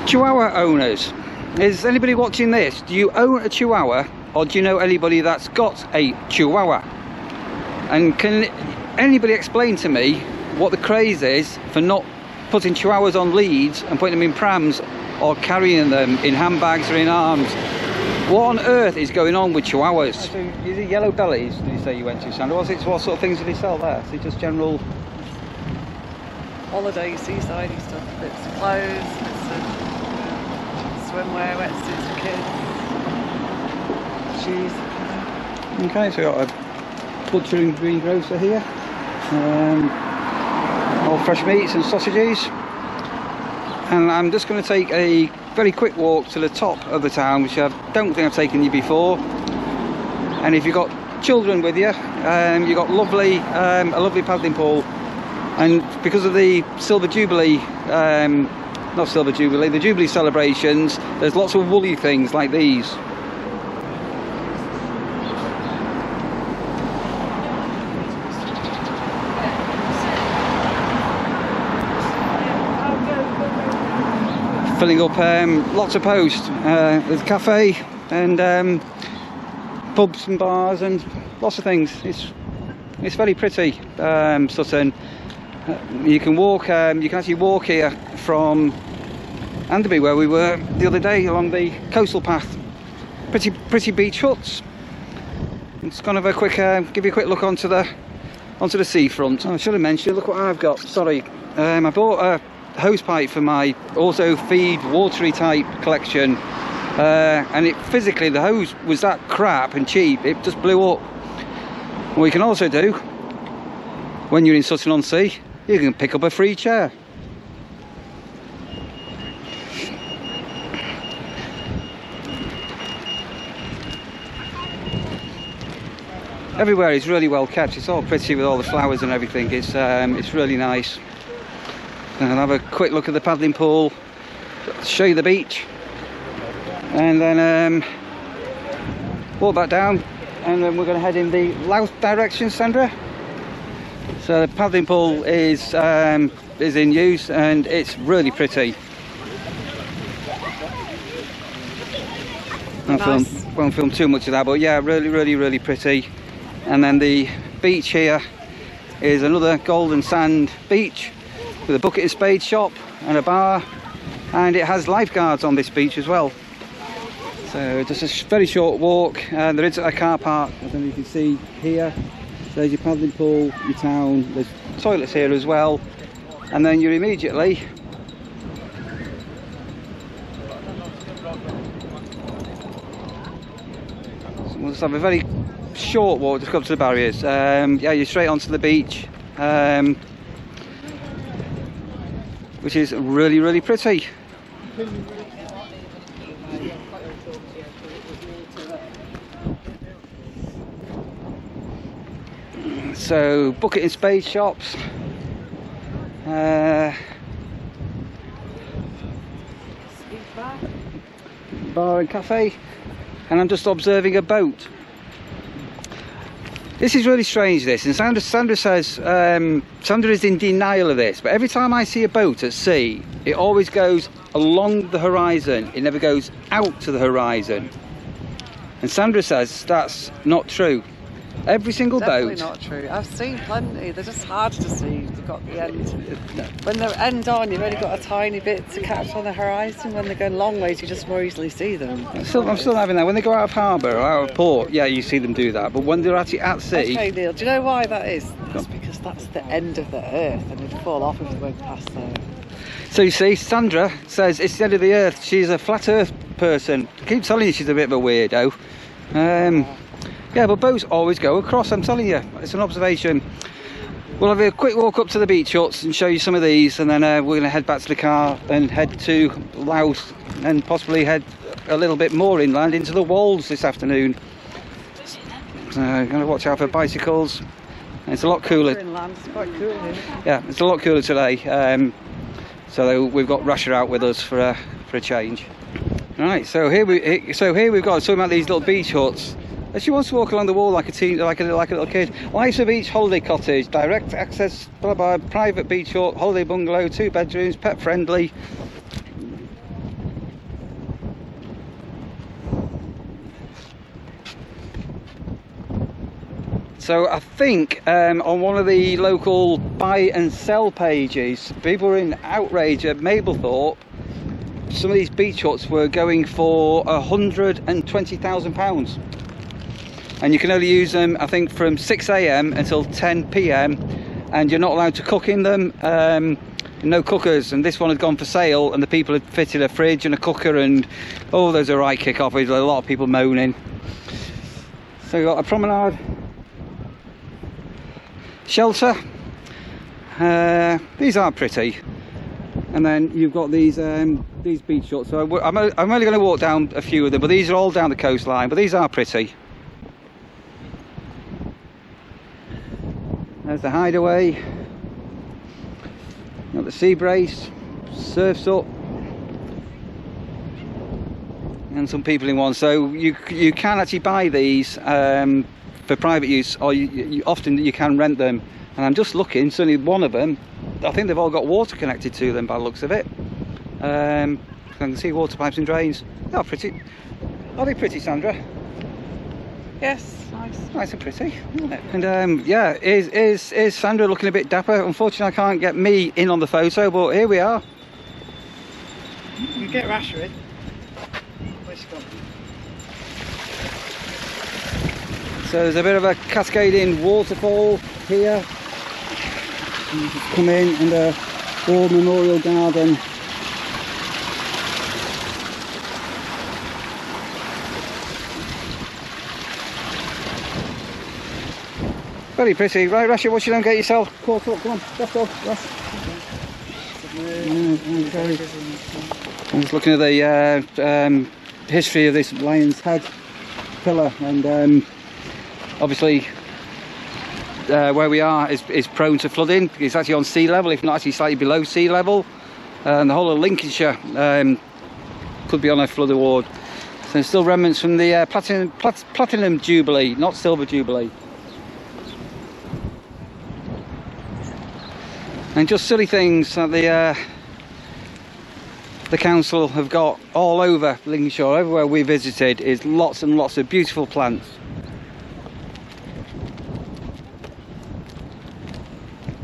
Chihuahua owners, is anybody watching this? Do you own a Chihuahua, or do you know anybody that's got a Chihuahua? And can anybody explain to me what the craze is for not putting Chihuahuas on leads and putting them in prams, or carrying them in handbags or in arms? What on earth is going on with Chihuahuas? So, is it yellow bellies, did you say you went to, Sandra? What sort of things did they sell there? Is it just general holiday, seaside stuff, bits of clothes, bits of swimwear, wetsuits for kids, shoes. Okay, so we've got a butcher and greengrocer here. All fresh meats and sausages. And I'm just going to take a very quick walk to the top of the town, which I don't think I've taken you before. And if you've got children with you, you've got a lovely paddling pool. And because of the Silver Jubilee, not Silver Jubilee, the Jubilee celebrations, there's lots of woolly things like these. Filling up lots of posts. There's a cafe and pubs and bars and lots of things. It's very pretty, Sutton. You can walk. You can actually walk here from Anderby, where we were the other day, along the coastal path. Pretty beach huts. I'm just going to have a quick, give you a quick look onto the seafront. Oh, I should have mentioned. Look what I've got. Sorry, I bought a hose pipe for my auto feed watery type collection, and it physically, the hose was that crap and cheap, it just blew up. What you can also do when you're in Sutton-on-Sea, you can pick up a free chair. Everywhere is really well kept. It's all pretty with all the flowers and everything. It's really nice. And I'll have a quick look at the paddling pool, show you the beach, and then walk back down, and then we're going to head in the Louth direction, Sandra. So the paddling pool is in use, and it's really pretty. Won't film too much of that, but yeah, really pretty. And then the beach here is another golden sand beach with a bucket and spade shop and a bar, and it has lifeguards on this beach as well. So just a very short walk, and there is a car park, as you can see here. There's your paddling pool, your town, there's toilets here as well, and then you're immediately we'll just have a very short walk, just come to the barriers. Yeah, you're straight onto the beach, which is really pretty. So bucket and spade shops, bar and cafe, and I'm just observing a boat. This is really strange, this, and Sandra says, Sandra is in denial of this, but every time I see a boat at sea, it always goes along the horizon, it never goes out to the horizon. And Sandra says that's not true. Every single boat. Definitely not true. I've seen plenty, they're just hard to see. You've got the end. When they're end on, you've only got a tiny bit to catch on the horizon. When they're going long ways, you just more easily see them. I'm still having that. When they go out of harbour or out of port, yeah, you see them do that. But when they're actually at sea... Okay, Neil, do you know why that is? That's because that's the end of the earth, and it'd fall off if they went past there. So you see, Sandra says it's the end of the earth. She's a flat earth person. I keep telling you she's a bit of a weirdo. Yeah, but boats always go across, I'm telling you. It's an observation. We'll have a quick walk up to the beach huts and show you some of these, and then we're going to head back to the car and head to Louth, and possibly head a little bit more inland into the Wolds this afternoon. So I'm going to watch out for bicycles. It's a lot cooler. Inland, it's quite cool here. Yeah, it's a lot cooler today. So we've got Rasher out with us for a change. Right, so here we've got some of these little beach huts. She wants to walk along the wall like a little kid. Life's a beach holiday cottage, direct access, private beach hut, holiday bungalow, 2 bedrooms, pet friendly. So I think on one of the local buy and sell pages, people were in outrage at Mablethorpe. Some of these beach huts were going for £120,000, and you can only use them, I think, from 6 AM until 10 PM, and you're not allowed to cook in them. No cookers, and this one had gone for sale, and the people had fitted a fridge and a cooker, and oh, there's a right kick off with a lot of people moaning. So we've got a promenade, shelter, these are pretty, and then you've got these beach huts. So I'm only going to walk down a few of them, but these are all down the coastline, but these are pretty. There's the hideaway, got the sea brace, surfs up, and some people in one. So you can actually buy these for private use, or often you can rent them. And I'm just looking, certainly one of them, I think they've all got water connected to them by the looks of it. I can see water pipes and drains. They're pretty. Are they pretty, Sandra? Yes, nice. Nice and pretty, isn't it? And yeah, is Sandra looking a bit dapper? Unfortunately, I can't get me in on the photo, but here we are. You get Rasher in. Where's she gone? So there's a bit of a cascading waterfall here. You just come in, and a war memorial garden. Very pretty. Right, Rasher, watch you don't get yourself caught up. Come on, let's go. Rush. I'm just looking at the history of this Lion's Head pillar, and obviously where we are is prone to flooding. It's actually on sea level, if not actually slightly below sea level, and the whole of Lincolnshire could be on a flood award. So there's still remnants from the platinum jubilee, not silver jubilee. And just silly things that the council have got all over Lincolnshire. Everywhere we visited is lots and lots of beautiful plants.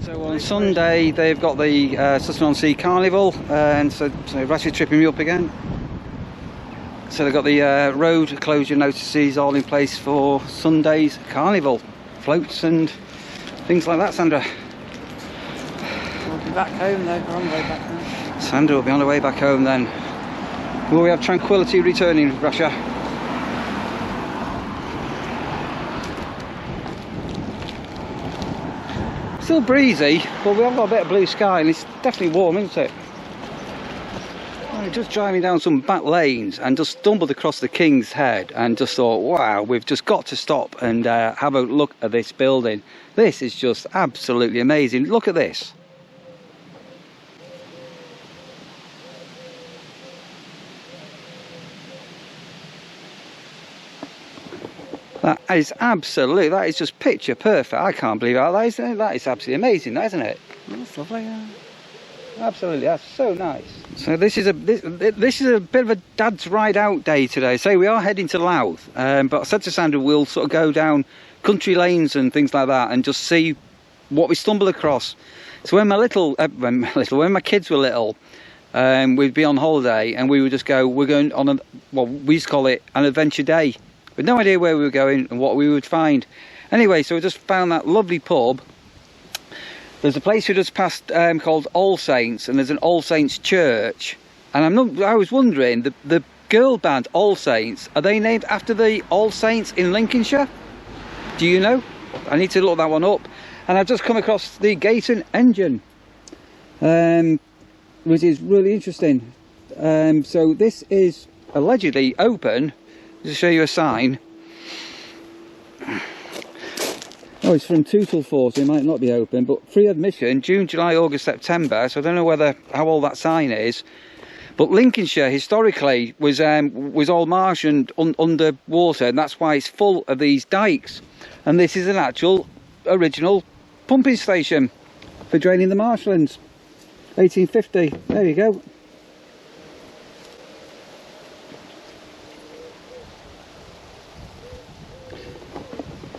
So on Sunday they've got the Sutton-on-Sea carnival, and so Rasher's tripping me up again. So they've got the road closure notices all in place for Sunday's carnival, floats and things like that, Sandra. We'll be back home though, we're on the way back home. Sandra will be on the way back home then. Will we have tranquility returning, Rasher? Still breezy, but we have got a bit of blue sky, and it's definitely warm, isn't it? I was just driving down some back lanes and just stumbled across the King's Head and just thought, wow, we've just got to stop and have a look at this building. This is just absolutely amazing. Look at this. That is just picture perfect. I can't believe how that is. That is absolutely amazing, isn't it? That's lovely, yeah. Absolutely, that's so nice. So this is a bit of a dad's ride out day today. So we are heading to Louth, but I said to Sandra we'll sort of go down country lanes and things like that and just see what we stumble across. So when my kids were little, we'd be on holiday and we would just go. We're going on we used to call it an adventure day. With no idea where we were going and what we would find. Anyway, so we just found that lovely pub. There's a place we just passed called All Saints, and there's an All Saints church. And I was wondering, the girl band All Saints, are they named after the All Saints in Lincolnshire? Do you know? I need to look that one up. And I've just come across the Gayton engine, which is really interesting. So this is allegedly open. Just show you a sign. Oh, it's from 2 till 4, so it might not be open, but free admission June, July, August, September. So I don't know how old that sign is. But Lincolnshire historically was all marsh and under water, and that's why it's full of these dikes. And this is an actual original pumping station for draining the marshlands. 1850. There you go.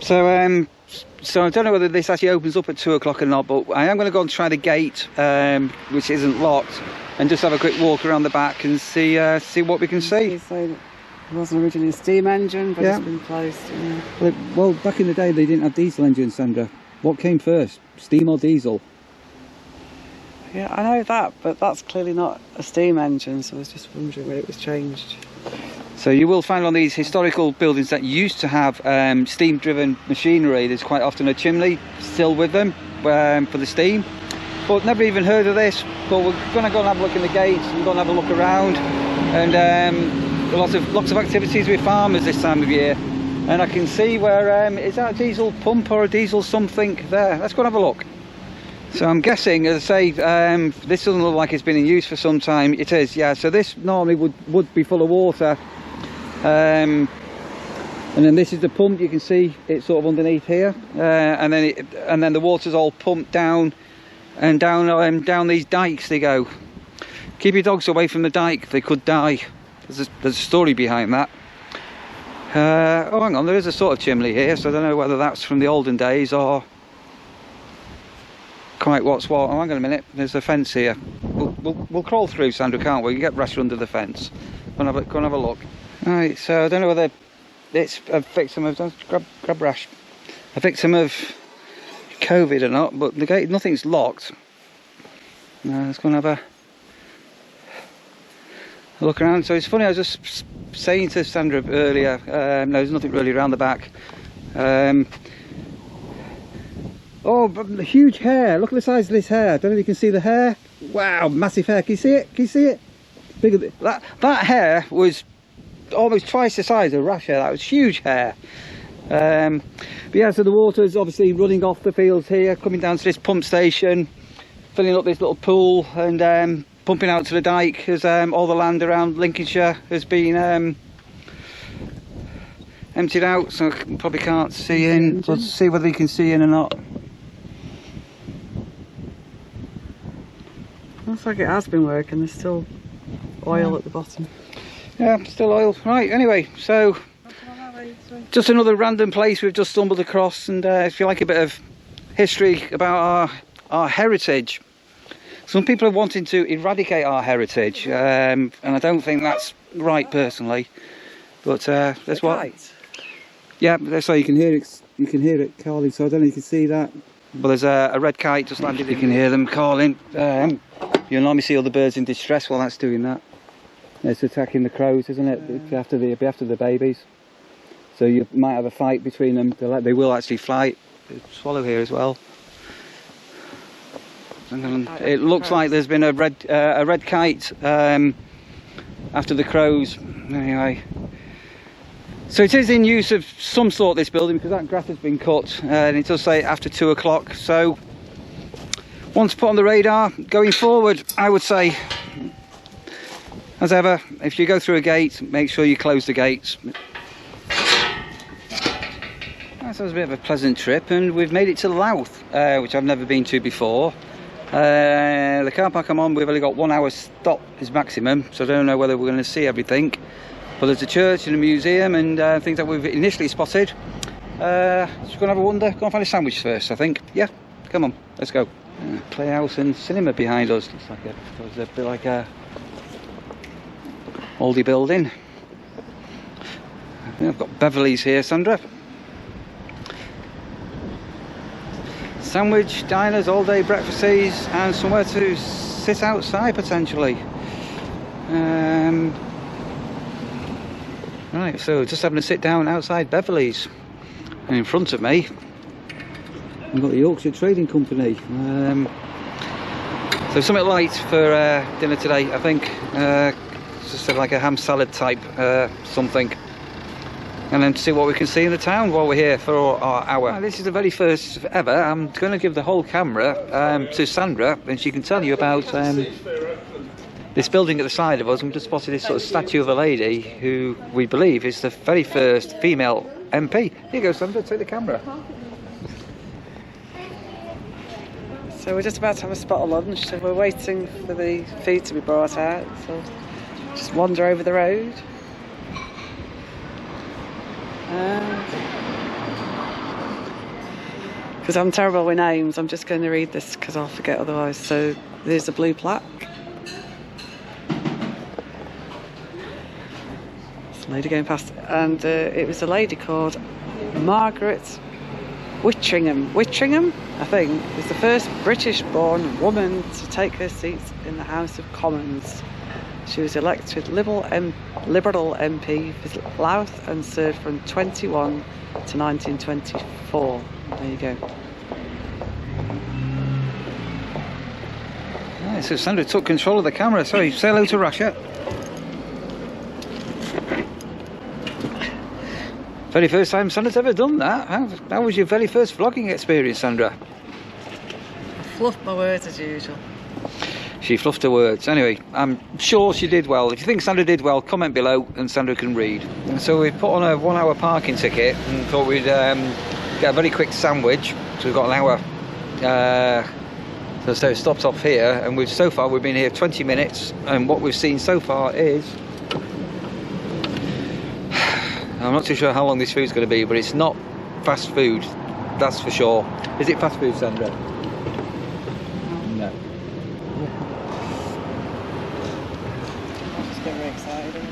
So So I don't know whether this actually opens up at 2 o'clock or not, but I am going to go and try the gate, which isn't locked, and just have a quick walk around the back and see what we can see. So it wasn't originally a steam engine, but it's been closed. Yeah. Well, back in the day they didn't have diesel engines, Sandra. What came first, steam or diesel? Yeah, I know that, but that's clearly not a steam engine, so I was just wondering when it was changed. So you will find on these historical buildings that used to have steam-driven machinery, there's quite often a chimney still with them for the steam. But never even heard of this. But we're going to go and have a look in the gates, we're going to have a look around, and lots of activities with farmers this time of year. And I can see where, is that a diesel pump or a diesel something there? Let's go and have a look. So I'm guessing, as I say, this doesn't look like it's been in use for some time. It is, yeah. So this normally would be full of water. And then this is the pump. You can see it's sort of underneath here, and then the water's all pumped down, and down these dikes they go. Keep your dogs away from the dike; they could die. There's a story behind that. Oh, hang on, there is a sort of chimney here, so I don't know whether that's from the olden days or quite what's what. Oh, hang on a minute, there's a fence here. We'll crawl through, Sandra, can't we? You get Rasher under the fence. Go and have a look. Right, so I don't know whether it's a victim of grab Rash, a victim of COVID or not, but the gate, nothing's locked. Let's go and have a look around. So it's funny, I was just saying to Sandra earlier, no, there's nothing really around the back. Oh, but the huge hair, look at the size of this hair. I don't know if you can see the hair. Wow, massive hair. Can you see it? Can you see it? Bigger that hair was almost twice the size of Rash hair. That was huge hair. But yeah, so the water's obviously running off the fields here, coming down to this pump station, filling up this little pool, and pumping out to the dike as all the land around Lincolnshire has been emptied out. So I probably can't see in. Let's see whether you can see in or not. Looks like it has been working. There's still oil at the bottom. Yeah, still oil. Right, anyway, so just another random place we've just stumbled across, and if you like a bit of history about our heritage, some people are wanting to eradicate our heritage, and I don't think that's right personally, but that's what. Right. Yeah, that's why you can hear it. You can hear it calling. So I don't know if you can see that. Well, there's a red kite just landed. You can hear them calling. You normally see other birds in distress while that's doing that. It's attacking the crows, isn't it? It'll be after the babies. So you might have a fight between them. They will actually fly. Swallow here as well. It looks like there's been a red kite after the crows. Anyway, so it is in use of some sort, this building, because that grass has been cut, and it does say after 2 o'clock. So once put on the radar going forward, I would say, as ever, if you go through a gate, make sure you close the gates. That was a bit of a pleasant trip, and we've made it to Louth, which I've never been to before. The car park I'm on, we've only got 1 hour stop is maximum, so I don't know whether we're going to see everything. But there's a church and a museum and things that we've initially spotted. Just going to have a wander, go and find a sandwich first, I think. Yeah, come on, let's go. Playhouse and cinema behind us. Looks like a bit like a oldie building. I think I've got Beverly's here, Sandra. Sandwich, diners, all day breakfasts, and somewhere to sit outside potentially. Right, so just having a sit down outside Beverly's, and in front of me I've got the Yorkshire Trading Company. So something light for dinner today, I think. Just like a ham salad type something, and then see what we can see in the town while we're here for our hour. This is the very first ever. I'm going to give the whole camera to Sandra, and she can tell you about this building at the side of us. And we just spotted this sort of statue of a lady who we believe is the very first female MP. Here you go, Sandra, take the camera. So we're just about to have a spot of lunch, so we're waiting for the food to be brought out. So just wander over the road. because I'm terrible with names. I'm just going to read this because I'll forget otherwise. So there's a blue plaque. There's a lady going past, and it was a lady called Margaret Whittingham, I think, was the first British-born woman to take her seat in the House of Commons. She was elected Liberal MP for Louth and served from 21 to 1924. There you go. Right, so Sandra took control of the camera. Sorry, say hello to Rasha. Very first time Sandra's ever done that. How was your very first vlogging experience, Sandra? Fluffed my words as usual. She fluffed her words. Anyway, I'm sure she did well. If you think Sandra did well, comment below and Sandra can read. And so we put on a 1 hour parking ticket and thought we'd get a very quick sandwich. So we've got an hour. So it stopped off here, and so far we've been here 20 minutes, and what we've seen so far is, I'm not too sure how long this food's going to be, but it's not fast food, that's for sure. Is it fast food, Sandra? No. I'm just getting very excited.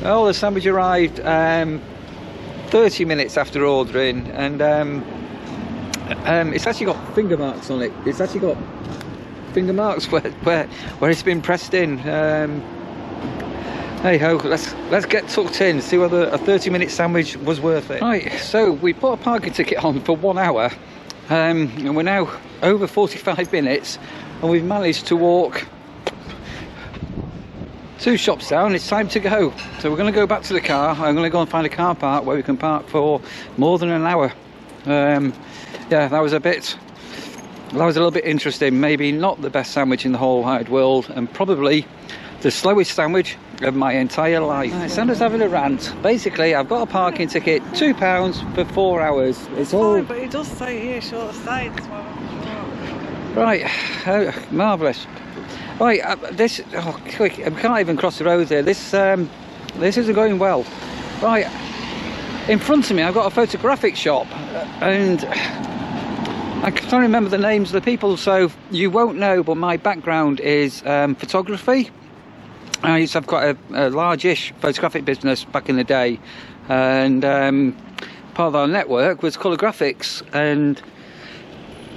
Well, the sandwich arrived 30 minutes after ordering, and it's actually got finger marks on it. It's actually got finger marks where it's been pressed in. Hey ho, let's get tucked in, see whether a 30-minute sandwich was worth it. Right, so we put a parking ticket on for 1 hour, and we're now over 45 minutes, and we've managed to walk 2 shops down. It's time to go. So we're going to go back to the car. I'm going to go and find a car park where we can park for more than an hour. Yeah, that was a little bit interesting. Maybe not the best sandwich in the whole wide world, and probably the slowest sandwich of my entire life. Right, Sandra's having a rant. Basically, I've got a parking ticket, £2 for 4 hours. It's all fine, but it does say here short stay. right. Marvellous. Right, quick! I can't even cross the road there. This isn't going well. Right, in front of me, I've got a photographic shop, and I can't remember the names of the people, so you won't know. But my background is photography. I used to have quite a large-ish photographic business back in the day, and part of our network was colour graphics, and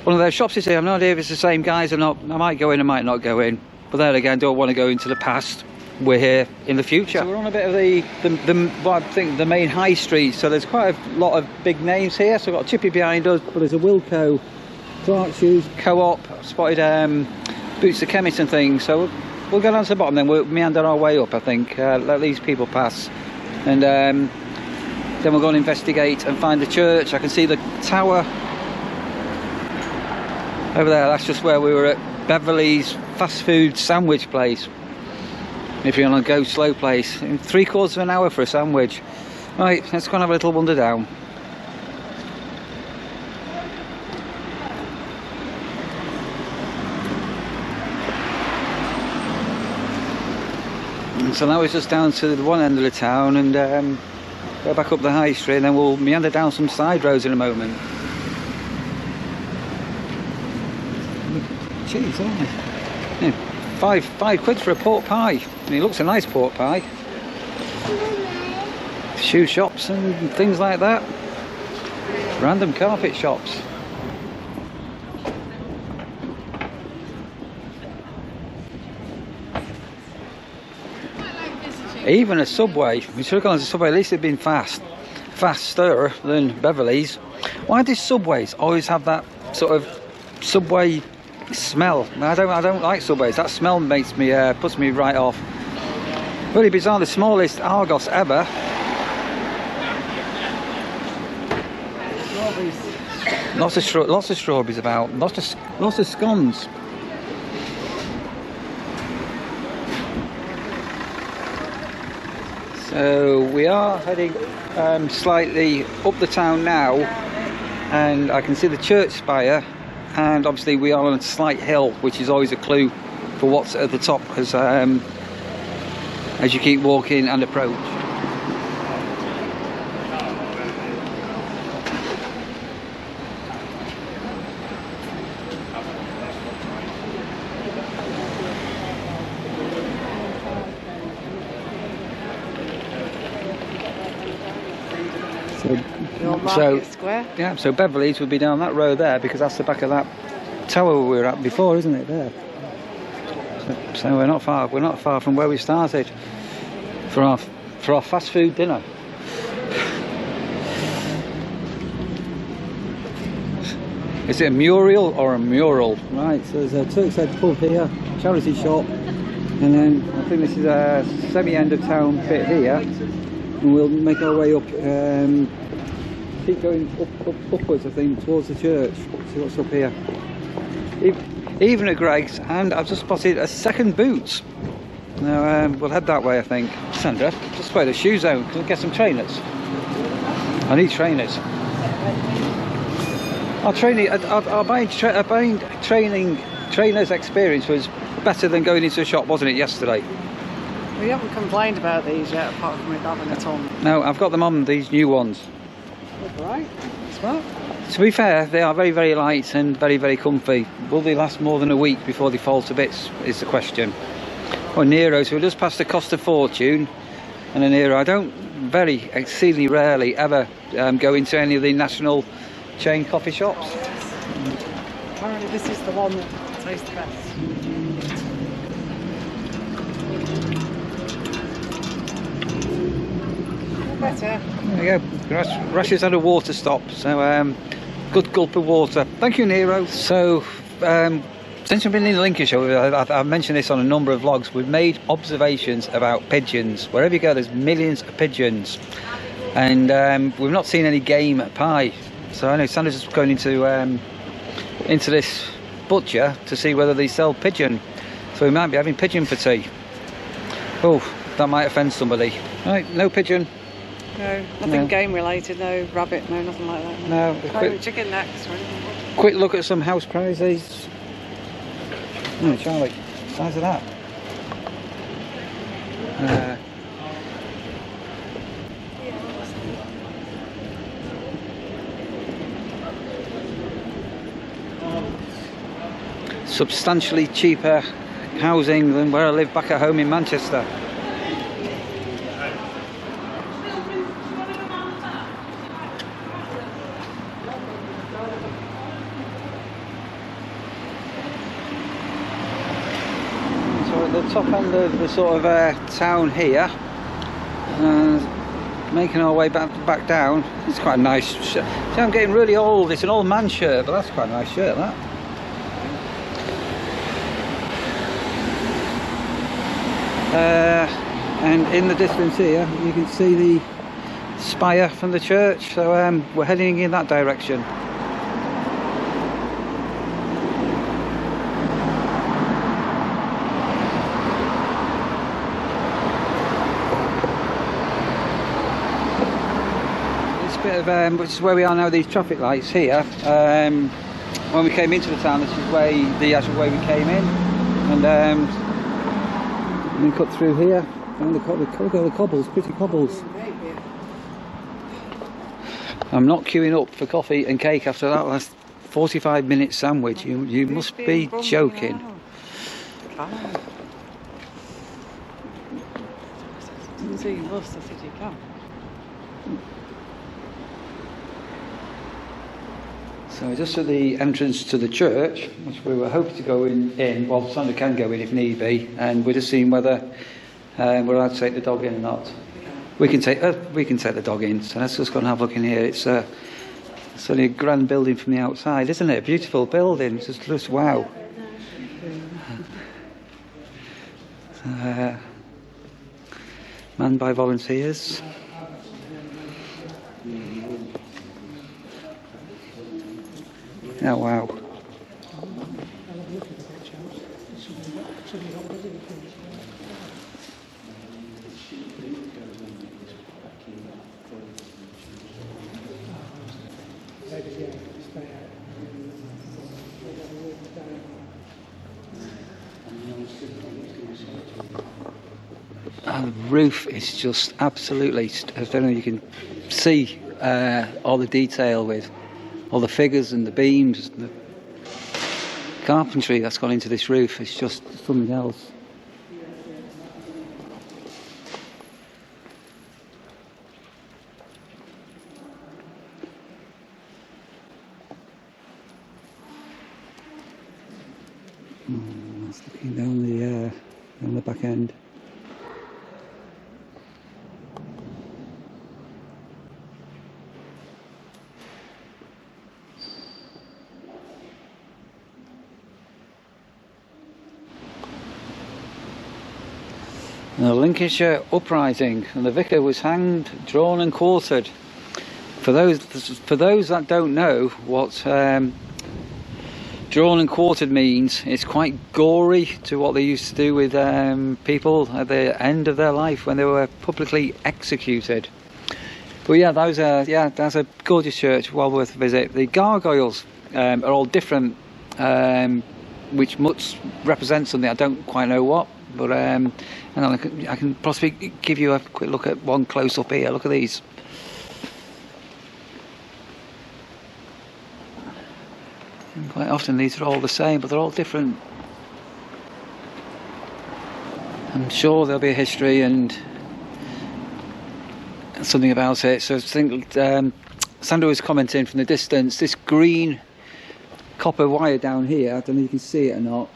one of their shops is here. I've no idea if it's the same guys or not. I might go in, I might not go in, but there again, don't want to go into the past. We're here in the future. So we're on a bit of what I think the main high street, so there's quite a lot of big names here. So we've got Chippy behind us, but there's a Wilco, Clark Shoes, Co-op, spotted Boots the Chemist and things. So we'll go down to the bottom, then we'll meander our way up, I think, let these people pass, and then we'll go and investigate and find the church. I can see the tower over there. That's just where we were at Beverly's fast food sandwich place. If you're on a go slow place, in 3/4 of an hour for a sandwich. Right, let's go and have a little wander down. And so now it's just down to the one end of the town, and go back up the high street, and then we'll meander down some side roads in a moment. Cheese, aren't they? Yeah. £5 for a pork pie. I mean, it looks a nice pork pie. Shoe shops and things like that. Random carpet shops. Even a Subway. We should have gone to a Subway. At least it'd been faster than Beverly's. Why do Subways always have that sort of Subway smell? I don't like Subways. That smell makes me puts me right off. Really bizarre. The smallest Argos ever. Strawberries. Lots of strawberries about. Lots of scones. So we are heading slightly up the town now, and I can see the church spire. And obviously we are on a slight hill, which is always a clue for what's at the top, because as you keep walking and approach. The old Market Square. Yeah, so Beverly's would be down that road there, because that's the back of that tower we were at before, isn't it? There. So we're not far. We're not far from where we started for our fast food dinner. Is it a mural or a mural? Right, so there's a Turk's Head pub here, charity shop, and then I think this is a semi-end of town bit here, and we'll make our way up, keep going upwards I think, towards the church, see what's up here. Even at Greg's, and I've just spotted a second Boots. Now we'll head that way I think. Sandra, just wear the shoes out, can we get some trainers? I need trainers. Our buying trainers experience was better than going into a shop, wasn't it, yesterday? We haven't complained about these yet, apart from it having a ton. No, I've got them on, these new ones. Right, smart. To be fair, they are very, very light and very, very comfy. Will they last more than a week before they fall to bits, is the question. Well, Nero, so we just passed the cost of fortune. And a Nero, I don't exceedingly rarely ever go into any of the national chain coffee shops. Apparently this is the one that tastes the best. Better. There we go. Rush has had a water stop, so good gulp of water. Thank you, Nero. So since we've been in Lincolnshire, I've mentioned this on a number of vlogs, we've made observations about pigeons. Wherever you go, there's millions of pigeons, and we've not seen any game pie. So I know Sandra's just going into this butcher to see whether they sell pigeon. So we might be having pigeon for tea. Oh, that might offend somebody. Right, no pigeon. No, nothing game related, no rabbit, no nothing like that. No. No chicken necks or anything. Quick look at some house prizes. Oh, Charlie, size of that. Substantially cheaper housing than where I live back at home in Manchester. So at the top end of the sort of town here, making our way back down. It's quite a nice shirt. See, I'm getting really old. It's an old man shirt, but that's quite a nice shirt, that. And in the distance here you can see the spire from the church, so we're heading in that direction. This bit of which is where we are now, these traffic lights here. When we came into the town, this is the actual way we came in, and we cut through here, and the cobbles, pretty cobbles. I'm not queuing up for coffee and cake after that last 45-minute sandwich. You must be joking. Didn't see you must, I said you can. So just at the entrance to the church, which we were hoping to go in, well, Sandra can go in if need be, and we're just seeing whether we're allowed to take the dog in or not. We can take the dog in, so let's just go and have a look in here. It's only a grand building from the outside, isn't it? A beautiful building, it's just wow. Manned by volunteers. Oh wow. And the roof is just absolutely, I don't know, you can see all the detail with all the figures and the beams, the carpentry that's gone into this roof. It's just something else. It's looking down the back end. The Lincolnshire uprising, and the vicar was hanged, drawn and quartered. For those that don't know what drawn and quartered means, it's quite gory to what they used to do with people at the end of their life when they were publicly executed. But yeah, that's a gorgeous church, well worth a visit. The gargoyles are all different, which must represent something. I don't quite know what. But hang on, I can possibly give you a quick look at one close up here. Look at these. And quite often these are all the same, but they're all different. I'm sure there'll be a history and something about it. So I think Sandra was commenting from the distance, this green copper wire down here, I don't know if you can see it or not.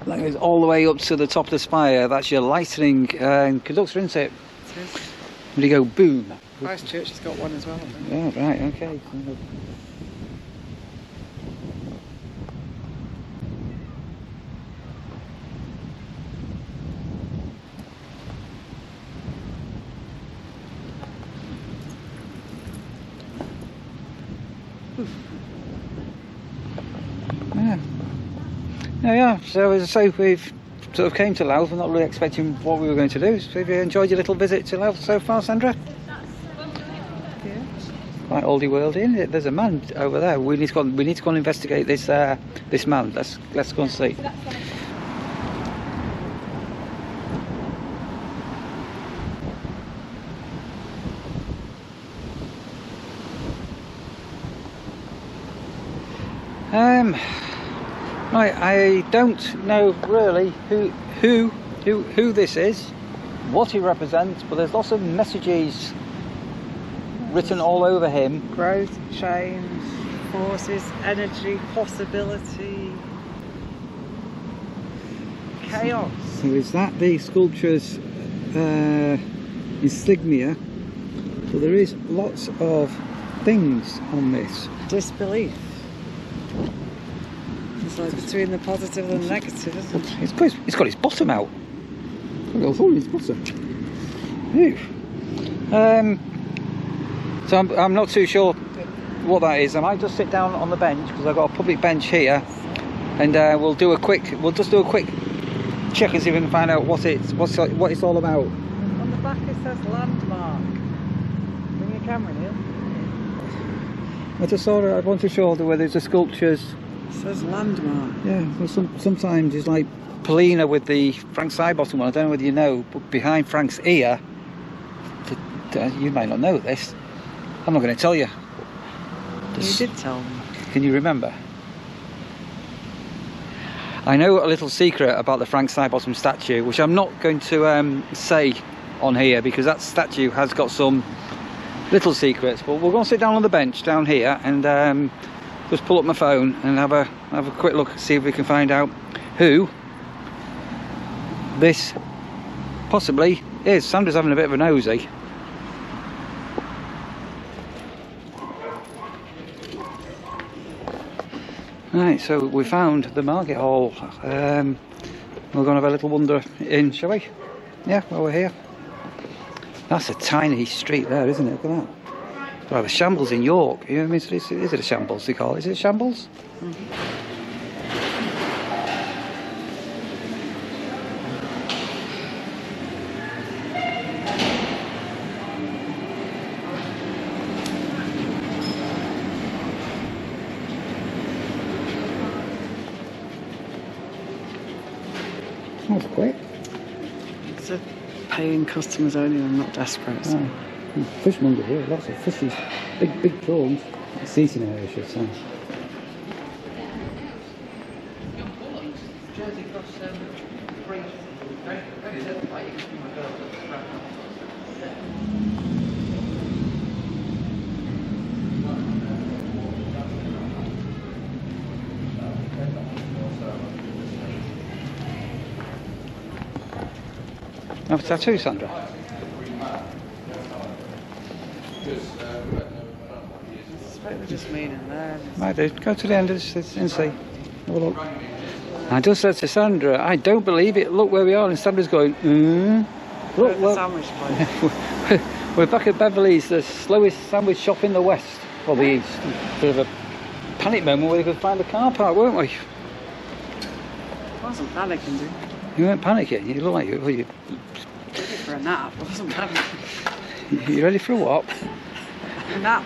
That goes all the way up to the top of the spire. That's your lightning conductor, isn't it? It is. When you go boom. Christchurch has got one as well, I think. Yeah, right, okay. Yeah. Oh, yeah, so as I say, we've sort of came to Louth. I'm not really expecting what we were going to do. So have you enjoyed your little visit to Louth so far, Sandra? Yeah. Quite oldie worldy, isn't it? There's a man over there. We need to go and investigate this this man. Let's go and see. Right, I don't know really who this is, what he represents, but there's lots of messages written all over him. Growth, change, forces, energy, possibility, chaos. So is that the sculpture's insignia? So there is lots of things on this. Disbelief. It's like between the positive and the negative, isn't it? It's got its bottom out. I've got a hole in its bottom. Ew. So I'm not too sure what that is. I might just sit down on the bench because I've got a public bench here, and we'll just do a quick check and see if we can find out what it's all about. On the back it says landmark. Bring your camera, Neil. I just saw it. I want to show where there's a sculptures. It says landmark. Yeah. Well, sometimes it's like Paulina with the Frank Sidebottom one. I don't know whether you know, but behind Frank's ear, you might not know this. I'm not going to tell you. You did tell me. Can you remember? I know a little secret about the Frank Sidebottom statue, which I'm not going to say on here because that statue has got some little secrets. But we're going to sit down on the bench down here and just pull up my phone and have a quick look, see if we can find out who this possibly is. Sandra's having a bit of a nosy. Right, so we found the market hall. We're going to have a little wander in, shall we? Yeah, while we're here. That's a tiny street there, isn't it? Look at that. Well, the shambles in York. You know what I mean? Is it a shambles they call it? Is it a shambles? Mm-hmm. That was quick. It's a paying customers only, I'm not desperate. So. Oh. Fishmonger here, lots of fishes, big prawns. Seating area, I should say. Have a tattoo, Sandra? We're just meaning there. Right, dude, go to the end of this and see. Have a look. I just said to Sandra, I don't believe it. Look where we are, and Sandra's going, Look, The sandwich place. We're back at Beverly's, the slowest sandwich shop in the west, or the east. Bit of a panic moment where we could find the car park, weren't we? I wasn't panicking, dude. You weren't panicking. You look like you. Ready for a nap. I wasn't panicking. You ready for a what? A nap.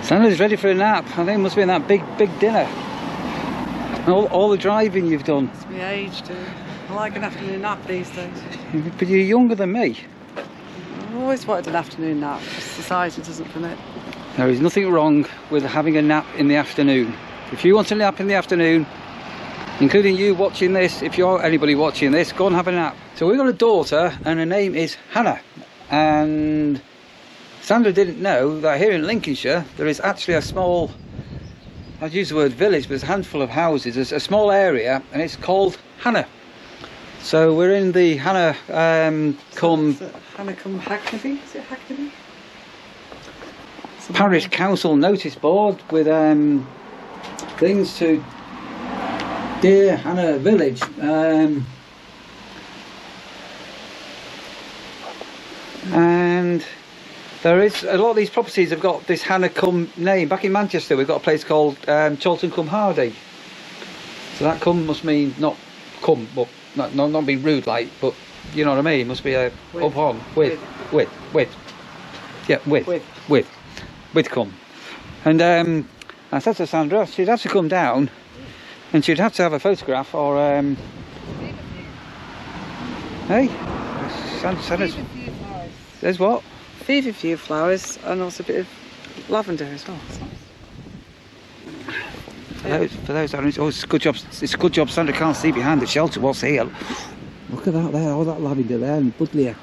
Sandra's ready for a nap. I think it must be in that big dinner. All the driving you've done. It's my age, dude. I like an afternoon nap these days. But you're younger than me. I've always wanted an afternoon nap. Society doesn't permit. There is nothing wrong with having a nap in the afternoon. If you want to nap in the afternoon, including you watching this, if you're anybody watching this, go and have a nap. So we've got a daughter and her name is Hannah. And Sandra didn't know that here in Lincolnshire there is actually a small, I'd use the word village, but there's a handful of houses. There's a small area and it's called Hannah. So we're in the Hannah Hannah Hackney? Is it Hackney? Parish Council notice board with things to Dear Hannah Village. And there is a lot of these properties have got this Hannah name. Back in Manchester we've got a place called Chorlton Hardy. So that must mean not come, but not being rude like, but you know what I mean. It must be a up on with. Yeah, with come. And I said to Sandra she'd have to come down and she'd have to have a photograph or hey? Sandra's, there's what? Feverfew flowers and also a bit of lavender as well. For those, it's a good job. It's a good job Sandra can't see behind the shelter. What's here? Look at that there, all that lavender there and buddleia.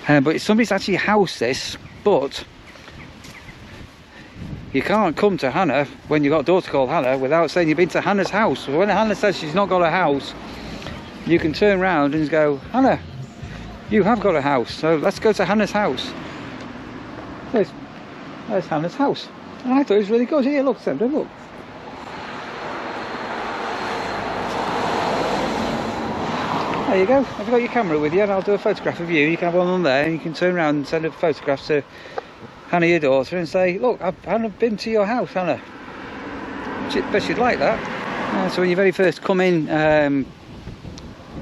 But somebody's actually housed this, but you can't come to Hannah when you've got a daughter called Hannah without saying you've been to Hannah's house. So when Hannah says she's not got a house, you can turn round and go, Hannah, you have got a house, so let's go to Hannah's house. There's Hannah's house. And I thought it was really good. Here, look, Sandra, look. There you go. I've got your camera with you and I'll do a photograph of you. You can have one on there and you can turn around and send a photograph to Hannah, your daughter, and say, look, I've been to your house, Hannah. Bet she'd like that. So when you very first come in,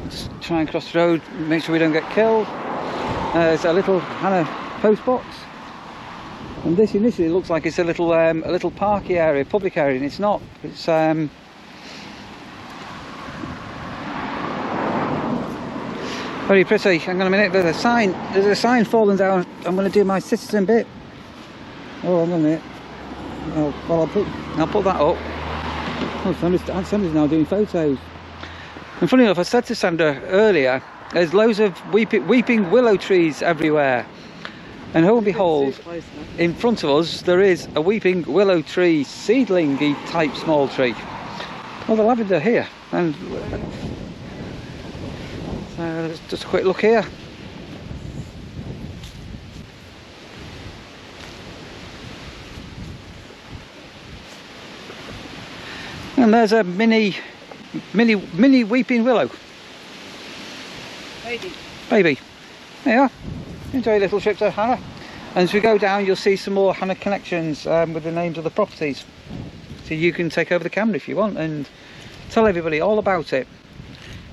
just try and cross the road, make sure we don't get killed. There's a little Hannah post box. And this initially looks like it's a little parky area, public area, and it's not. It's very pretty. Hang on a minute, there's a sign falling down. I'm going to do my citizen bit. Oh, hang on a minute. Oh, well, I'll put that up. Oh, Sandra's now doing photos. And funny enough, I said to Sandra earlier, there's loads of weeping willow trees everywhere. And lo and behold, in front of us there is a weeping willow tree, seedling-y type small tree. Oh, the lavender here. And so just a quick look here. And there's a mini weeping willow. Baby. There you are. Enjoy a little trip to Hannah. And as we go down you'll see some more Hannah connections with the names of the properties. So you can take over the camera if you want and tell everybody all about it.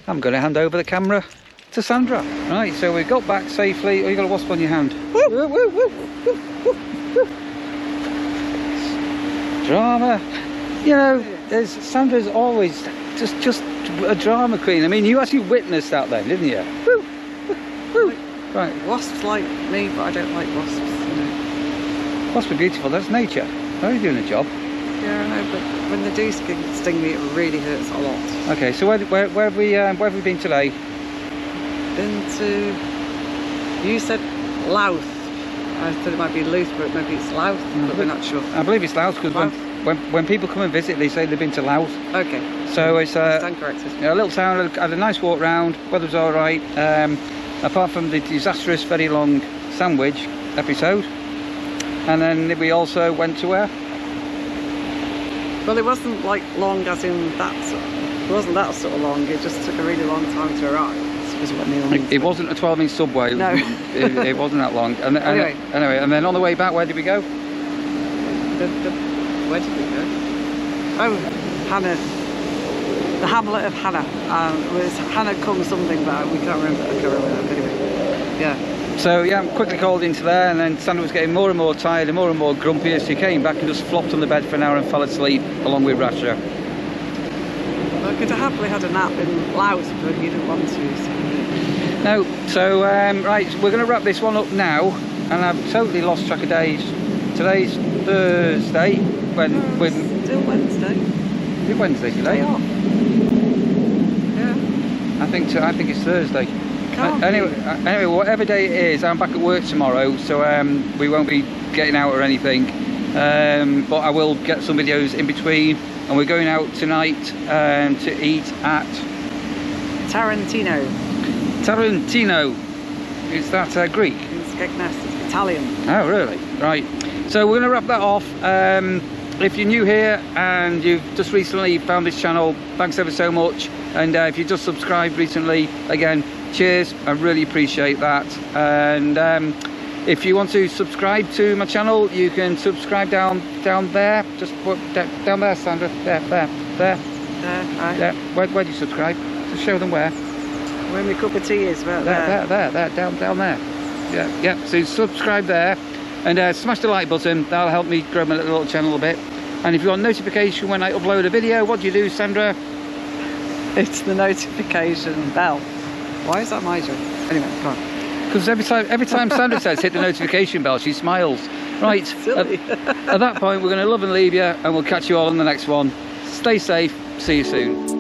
I'm going to hand over the camera to Sandra. Right, so we got back safely. Oh, you got a wasp on your hand. Woo, woo, woo, woo, woo, woo. Drama. You know, Sandra's always just a drama queen. I mean, you actually witnessed that then, didn't you? Woo, woo, woo. Right. Wasps like me, but I don't like wasps. You know. Wasps are beautiful. That's nature. They're doing a job. Yeah, I know, but when they do sting me, it really hurts a lot. Okay, so where have we been today? Been to, you said Louth. I thought it might be Louth, but maybe it's Louth, but we're not sure. I believe it's Louth because when people come and visit, they say they've been to Louth. Okay. So it's stand corrected. A little town. Had a nice walk round. Weather was all right. apart from the disastrous, very long sandwich episode. And then we also went to where? Well, it wasn't like long as in that sort of, it wasn't that sort of long, it just took a really long time to arrive. Is what Neil means. It wasn't a 12-inch subway. No. it wasn't that long. And Anyway, and then on the way back, where did we go? where did we go? Oh, Hannah. The hamlet of Hannah. It was Hannah come something, but we can't remember. I can't remember. Anyway, yeah. So yeah, quickly called into there, and then Sandra was getting more and more tired and more grumpy as she came back and just flopped on the bed for an hour and fell asleep along with Rasha. I could have happily had a nap in Louth, but you didn't want to. So. No, so right, we're going to wrap this one up now, and I've totally lost track of days. Today's Thursday. Still Wednesday. Is it Wednesday today? Day off. Yeah. I think it's Thursday. Anyway, whatever day it is, I'm back at work tomorrow, so we won't be getting out or anything. But I will get some videos in between, and we're going out tonight to eat at Tarantino. Is that Greek? It's Italian. Oh, really? Right. So we're going to wrap that off. If you're new here and you've just recently found this channel, thanks ever so much. And if you've just subscribed recently, again, cheers. I really appreciate that. And if you want to subscribe to my channel, you can subscribe down there. Just put down there, Sandra. There. Right. Yeah. Where do you subscribe? Just show them where. Where my cup of tea is, right there. There, down there. Yeah. So subscribe there, and smash the like button. That'll help me grow my little channel a bit. And if you want notification when I upload a video, what do you do, Sandra? It's the notification bell. Why is that my job? Anyway, come on. Because every time Sandra says hit the notification bell, she smiles. Right. Silly. At that point, we're going to love and leave you, and we'll catch you all on the next one. Stay safe. See you soon.